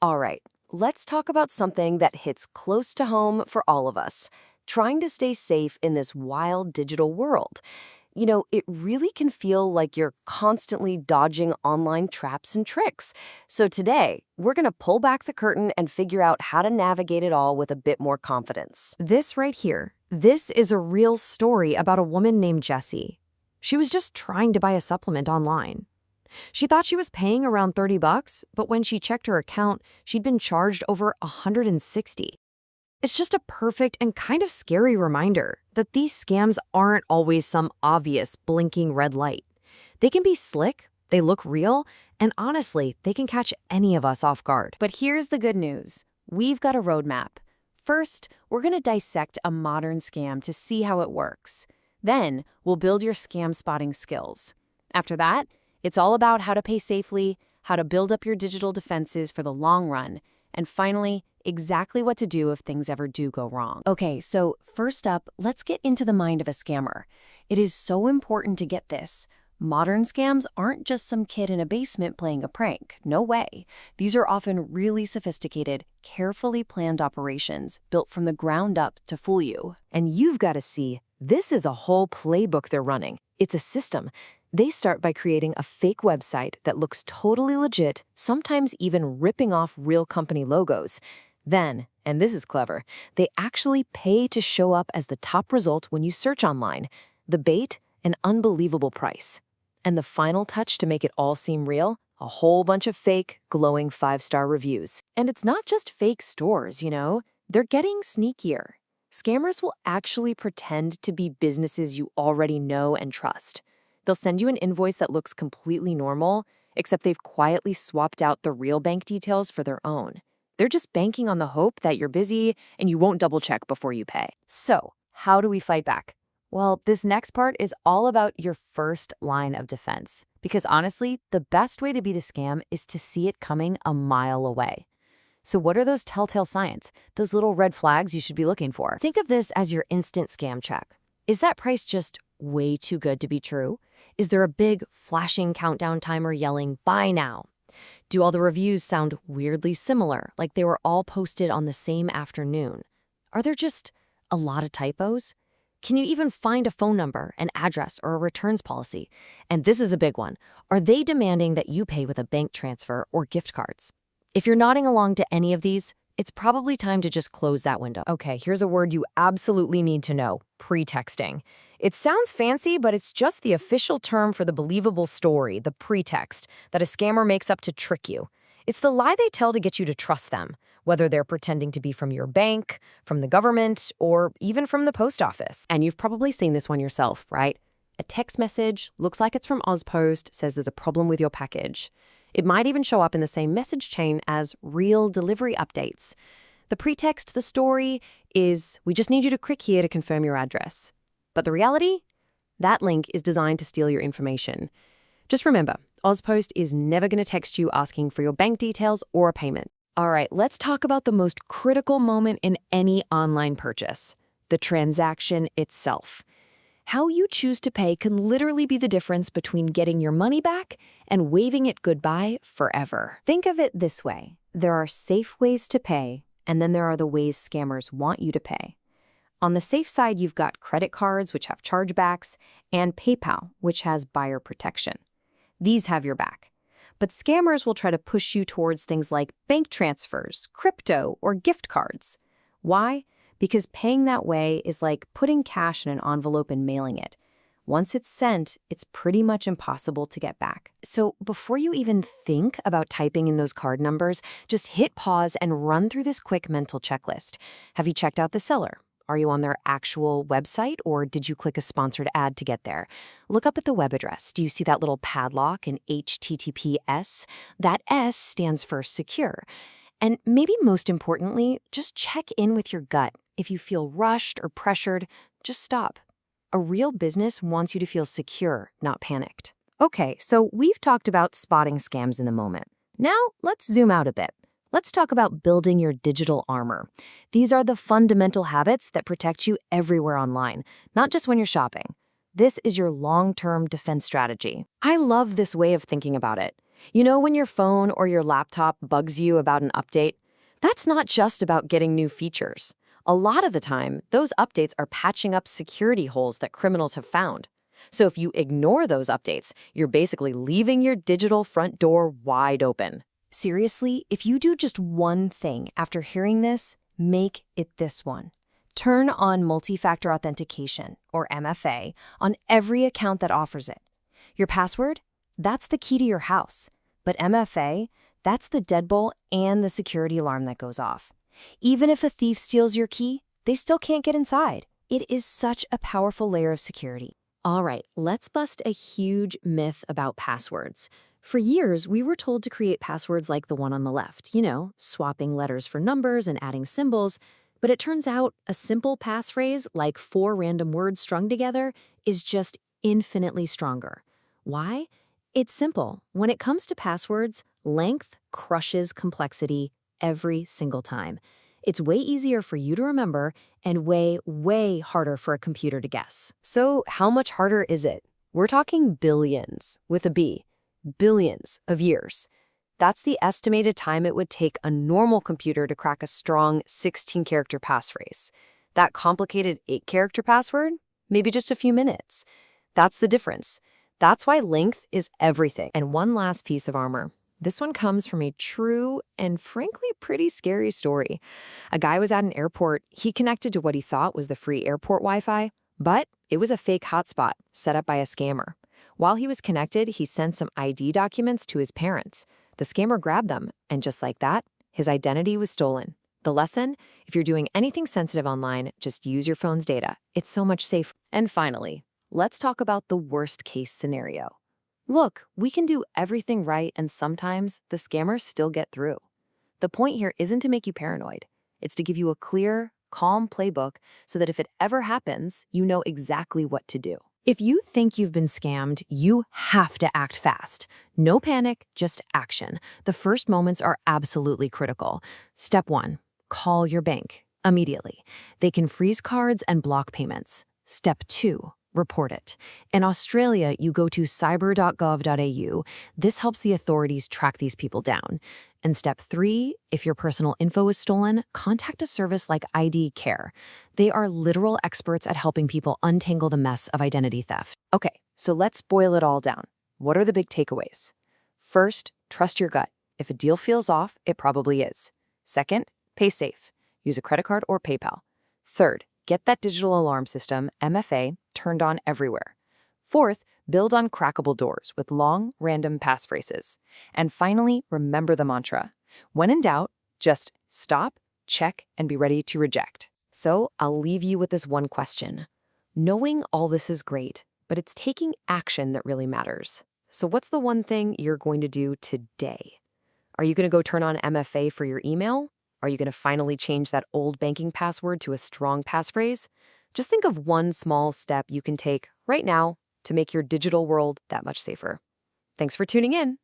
All right, let's talk about something that hits close to home for all of us, trying to stay safe in this wild digital world. It really can feel like you're constantly dodging online traps and tricks. So today, we're going to pull back the curtain and figure out how to navigate it all with a bit more confidence. This right here, this is a real story about a woman named Jessie. She was just trying to buy a supplement online. She thought she was paying around $30, but when she checked her account, she'd been charged over $160. It's just a perfect and kind of scary reminder that these scams aren't always some obvious blinking red light. They can be slick, they look real, and honestly, they can catch any of us off guard. But here's the good news. We've got a roadmap. First, we're going to dissect a modern scam to see how it works. Then, we'll build your scam spotting skills. After that, it's all about how to pay safely, how to build up your digital defenses for the long run, and finally, exactly what to do if things ever do go wrong. Okay, so first up, let's get into the mind of a scammer. It is so important to get this. Modern scams aren't just some kid in a basement playing a prank. No way. These are often really sophisticated, carefully planned operations built from the ground up to fool you. And you've got to see, this is a whole playbook they're running. It's a system. They start by creating a fake website that looks totally legit, sometimes even ripping off real company logos. Then, and this is clever, they actually pay to show up as the top result when you search online. The bait, an unbelievable price. And the final touch to make it all seem real? A whole bunch of fake, glowing 5-star reviews. And it's not just fake stores, They're getting sneakier. Scammers will actually pretend to be businesses you already know and trust. They'll send you an invoice that looks completely normal, except they've quietly swapped out the real bank details for their own. They're just banking on the hope that you're busy and you won't double-check before you pay. So, how do we fight back? Well, this next part is all about your first line of defense. Because honestly, the best way to beat a scam is to see it coming a mile away. So what are those telltale signs? Those little red flags you should be looking for? Think of this as your instant scam check. Is that price just way too good to be true? Is there a big flashing countdown timer yelling, "Buy now"? Do all the reviews sound weirdly similar, like they were all posted on the same afternoon? Are there just a lot of typos? Can you even find a phone number, an address, or a returns policy? And this is a big one. Are they demanding that you pay with a bank transfer or gift cards? If you're nodding along to any of these, it's probably time to just close that window. Okay, here's a word you absolutely need to know: pretexting. It sounds fancy, but it's just the official term for the believable story, the pretext, that a scammer makes up to trick you. It's the lie they tell to get you to trust them, whether they're pretending to be from your bank, from the government, or even from the post office. And you've probably seen this one yourself, right? A text message, looks like it's from Ozpost, says there's a problem with your package. It might even show up in the same message chain as real delivery updates. The pretext, the story, is we just need you to click here to confirm your address. But the reality? That link is designed to steal your information. Just remember, Ozpost is never going to text you asking for your bank details or a payment. All right, let's talk about the most critical moment in any online purchase: the transaction itself. How you choose to pay can literally be the difference between getting your money back and waving it goodbye forever. Think of it this way. There are safe ways to pay, and then there are the ways scammers want you to pay. On the safe side, you've got credit cards, which have chargebacks, and PayPal, which has buyer protection. These have your back. But scammers will try to push you towards things like bank transfers, crypto, or gift cards. Why? Because paying that way is like putting cash in an envelope and mailing it. Once it's sent, it's pretty much impossible to get back. So before you even think about typing in those card numbers, just hit pause and run through this quick mental checklist. Have you checked out the seller? Are you on their actual website, or did you click a sponsored ad to get there? Look up at the web address. Do you see that little padlock in HTTPS? That S stands for secure. And maybe most importantly, just check in with your gut. If you feel rushed or pressured, just stop. A real business wants you to feel secure, not panicked. Okay, so we've talked about spotting scams in the moment. Now, let's zoom out a bit. Let's talk about building your digital armor. These are the fundamental habits that protect you everywhere online, not just when you're shopping. This is your long-term defense strategy. I love this way of thinking about it. You know when your phone or your laptop bugs you about an update? That's not just about getting new features. A lot of the time, those updates are patching up security holes that criminals have found. So if you ignore those updates, you're basically leaving your digital front door wide open. Seriously, if you do just one thing after hearing this, make it this one. Turn on multi-factor authentication, or MFA, on every account that offers it. Your password? That's the key to your house. But MFA? That's the deadbolt and the security alarm that goes off. Even if a thief steals your key, they still can't get inside. It is such a powerful layer of security. All right, let's bust a huge myth about passwords. For years, we were told to create passwords like the one on the left, swapping letters for numbers and adding symbols. But it turns out a simple passphrase, like 4 random words strung together, is just infinitely stronger. Why? It's simple. When it comes to passwords, length crushes complexity every single time. It's way easier for you to remember and way, way harder for a computer to guess. So how much harder is it? We're talking billions, with a B, billions of years. That's the estimated time it would take a normal computer to crack a strong 16-character passphrase. That complicated 8-character password? Maybe just a few minutes. That's the difference. That's why length is everything. And one last piece of armor. This one comes from a true and frankly pretty scary story. A guy was at an airport. He connected to what he thought was the free airport Wi-Fi, but it was a fake hotspot set up by a scammer. While he was connected, he sent some ID documents to his parents. The scammer grabbed them, and just like that, his identity was stolen. The lesson? If you're doing anything sensitive online, just use your phone's data. It's so much safer. And finally, let's talk about the worst-case scenario. Look, we can do everything right, and sometimes the scammers still get through. The point here isn't to make you paranoid. It's to give you a clear, calm playbook so that if it ever happens, you know exactly what to do. If you think you've been scammed, you have to act fast. No panic, just action. The first moments are absolutely critical. Step 1, call your bank immediately. They can freeze cards and block payments. Step 2, report it. In Australia, you go to cyber.gov.au. This helps the authorities track these people down. And step 3, if your personal info is stolen, contact a service like ID Care. They are literal experts at helping people untangle the mess of identity theft. Okay, so let's boil it all down. What are the big takeaways? First, trust your gut. If a deal feels off, it probably is. Second, pay safe. Use a credit card or PayPal. Third, get that digital alarm system, MFA, turned on everywhere. Fourth, build on crackable doors with long, random passphrases. And finally, remember the mantra. When in doubt, just stop, check, and be ready to reject. So I'll leave you with this one question. Knowing all this is great, but it's taking action that really matters. So what's the one thing you're going to do today? Are you going to go turn on MFA for your email? Are you going to finally change that old banking password to a strong passphrase? Just think of one small step you can take right now to make your digital world that much safer. Thanks for tuning in.